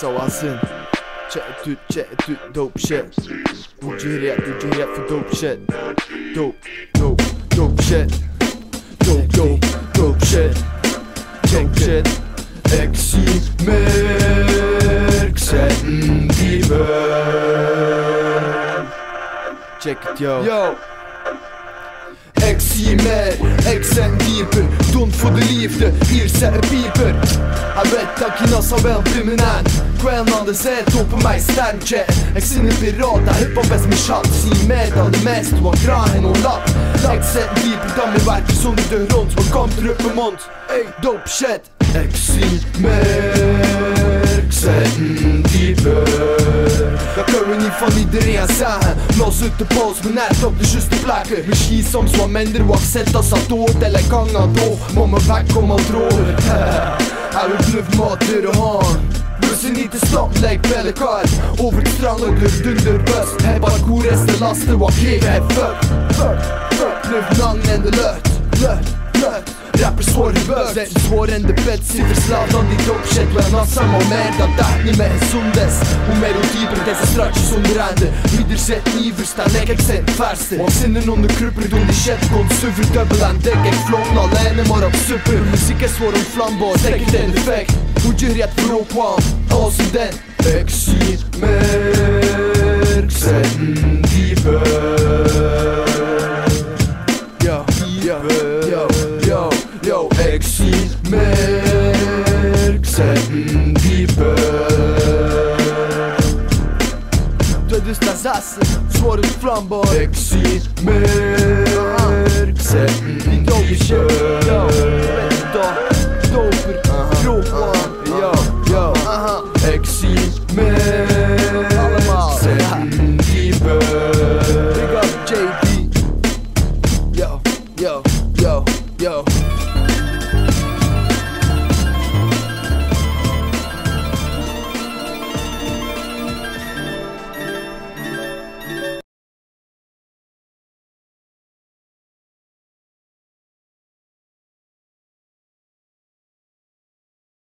cała syn. Check it dude, dope shit. Do you hear that for dope shit? Dope shit. Dope shit. Eximerksen dieper. Check it yo. Eximer, eksen dieper. Doen voor de liefde, hier zet een pieper. Jeg vet ikke hva som vel kriminell. Kvelden hadde sett opp på meg sterke. Jeg sinner pirat, jeg hypper best med chat. Si mer da det mest, du har grahen og lapp. Eksen dieper, da mi verker som det dør rundt. Som kom til røpemont, dope shit. Eximerksen dieper. Da kommer ni van iedereen zeggen. Los ut de pols, men net op de juiste plekken. Misschien soms wat minder, wat zet als dat dood. Eller gangen door, maar mijn weg kom al droog. Jeg vil bluff mat døre hånd. Bussen niet te stoppen, lijkt pellekar. Over het strangen, dør dunderbus. Hij parcours is de laste, wat geef hij fuck. Bluff lang in de lucht. Rappers worden buzz, zijn zwaar in de pit. Zit verslaafd aan die dope shit. Wel nassa, maar meer dat dat niet meer gezond is. Hoe meer hoe dieper, deze straatjes onder handen. Wie er zit niet verstaan, ik zijn het verste. Want zinnen onder krupper doen die shit. Komt zo verdubbel aan dik, ik vloog alleen maar op super. Muziek is voor een flamboor, stek het in de fik. Hoe je het voor opkwam, als een den. Eximerksen dieper. Yo, eximerksen dieper. Dit is de zassen, zwaar het flamboor. Eximerksen dieper.